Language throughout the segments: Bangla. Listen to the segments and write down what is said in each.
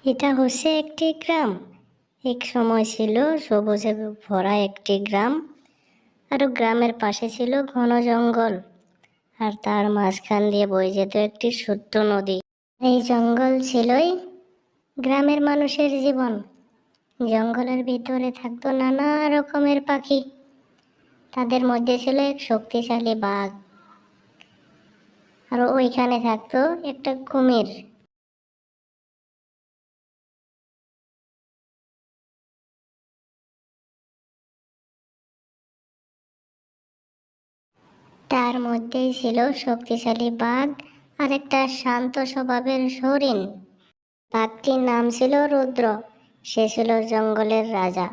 এটা হচ্ছে একটি গ্রাম। এক সময় ছিল সবুজে ভরা একটি গ্রাম, আর গ্রামের পাশে ছিল ঘন জঙ্গল, আর তার মাঝখান দিয়ে বয়ে যেত একটি ছোট্ট নদী। এই জঙ্গল ছিলই গ্রামের মানুষের জীবন। জঙ্গলের ভিতরে থাকতো নানা রকমের পাখি। তাদের মধ্যে ছিল এক শক্তিশালী বাঘ, আর ওইখানে থাকতো একটা কুমির। তার মধ্যেই ছিল শক্তিশালী বাঘ আর একটা শান্ত স্বভাবের হরিণ। বাঘটির নাম ছিল রুদ্র। সে ছিল জঙ্গলের রাজা।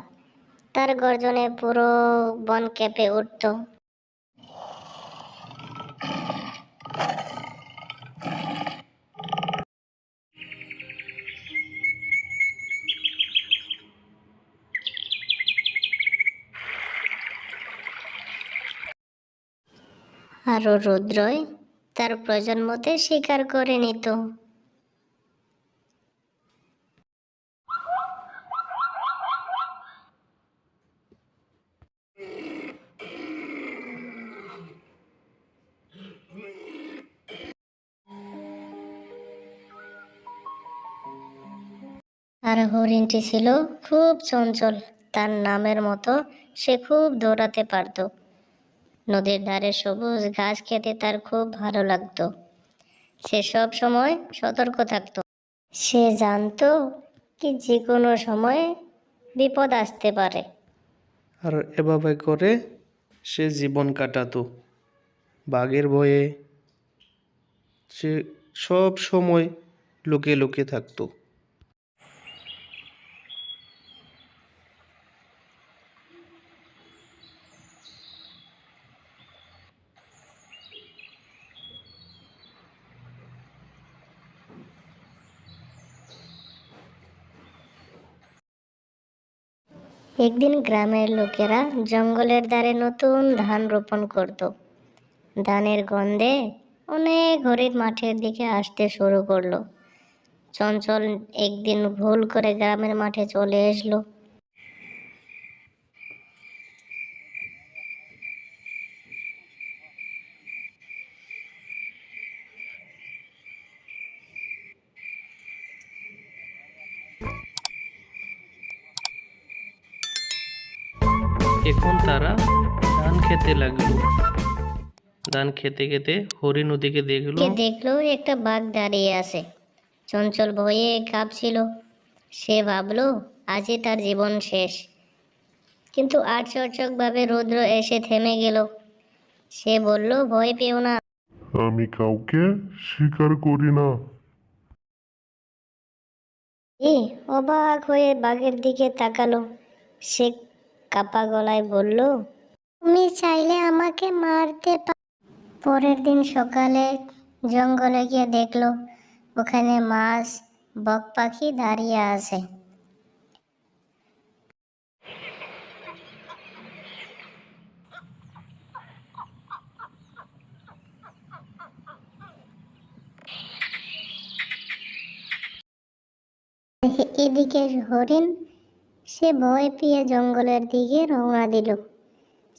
তার গর্জনে পুরো বন কেঁপে উঠত। আর রুদ্রই তার প্রয়োজন মতে শিকার করে নিত। আর হরিণটি ছিল খুব চঞ্চল। তার নামের মতো সে খুব দৌড়াতে পারত। নদীর ধারে সবুজ ঘাস খেতে তার খুব ভালো লাগতো। সে সব সময় সতর্ক থাকতো। সে জানতো কি যে কোনো সময় বিপদ আসতে পারে। আর এভাবে করে সে জীবন কাটাতো। বাঘের ভয়ে সে সব সময় লুকিয়ে লুকিয়ে থাকতো। একদিন গ্রামের লোকেরা জঙ্গলের ধারে নতুন ধান রোপণ করত। ধানের গন্ধে অনেক হরিণ মাঠের দিকে আসতে শুরু করলো। চঞ্চল একদিন ভুল করে গ্রামের মাঠে চলে আসলো। এখন তারা ধান খেতে লাগলো। ধান খেতে খেতে হরিণ ওদিকে দেখলো একটা বাঘ দাঁড়িয়ে আছে। চঞ্চল ভয়ে কাঁপছিল। সে ভাবলো আজই তার জীবন শেষ। কিন্তু আশ্চর্যভাবে রুদ্র এসে থেমে গেল। সে বলল, ভয় পেও না। আমি কাউকে স্বীকার করি না। অবাক হয়ে বাঘের দিকে তাকালো। সে কাপা গলায় বলল, তুমি চাইলে আমাকে মারতে পারো। পরের দিন সকালে জঙ্গলে গিয়ে দেখলো ওখানে মাছ বক পাখি দাঁড়িয়ে আছে। এদিকে হরিণ, সে ভয় পেয়ে জঙ্গলের দিকে রওনা দিল।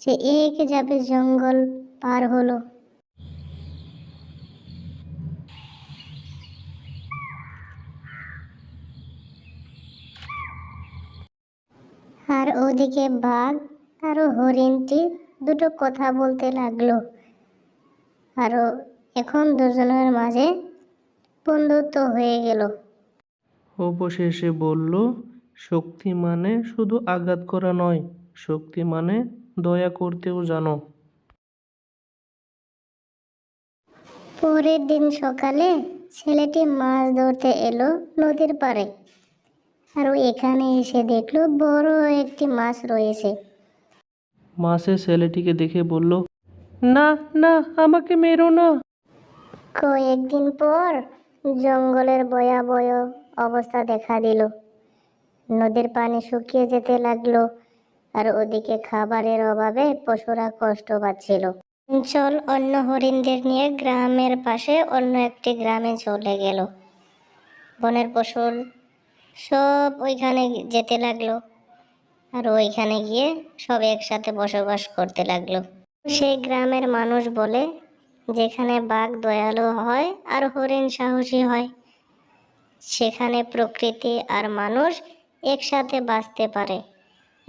সে এক যাবে জঙ্গল পার হলো। আর ওদিকে বাঘ আর হরিণটি দুটো কথা বলতে লাগলো। আর এখন দুজনের মাঝে বন্ধুত্ব হয়ে গেল। অবশেষে বলল, শক্তি মানে শুধু আঘাত করা নয়, শক্তি মানে দয়া করতেও জানো। পরের দিন সকালে ছেলেটি মাছ ধরতে এলো নদীর পাড়ে। আর এখানে এসে দেখলো বড় একটি মাছ রয়েছে। মাছের ছেলেটিকে দেখে বলল, না না, আমাকে মেরো না। কয়েকদিন পর জঙ্গলের ভয়াবহ অবস্থা দেখা দিল। নদীর পানি শুকিয়ে যেতে লাগলো, আর ওদিকে খাবারের অভাবে পশুরা কষ্ট পাচ্ছিল। চঞ্চল অন্য হরিণদের নিয়ে গ্রামের পাশে অন্য একটি গ্রামে চলে গেল। বনের পশুর সব ওইখানে যেতে লাগলো, আর ওইখানে গিয়ে সব একসাথে বসবাস করতে লাগলো। সেই গ্রামের মানুষ বলে, যেখানে বাঘ দয়ালু হয় আর হরিণ সাহসী হয়, সেখানে প্রকৃতি আর মানুষ একসাথে বাঁচতে পারে।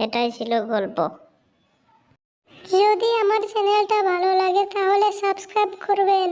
এটাই ছিল গল্প। যদি আমার চ্যানেলটা ভালো লাগে তাহলে সাবস্ক্রাইব করবেন।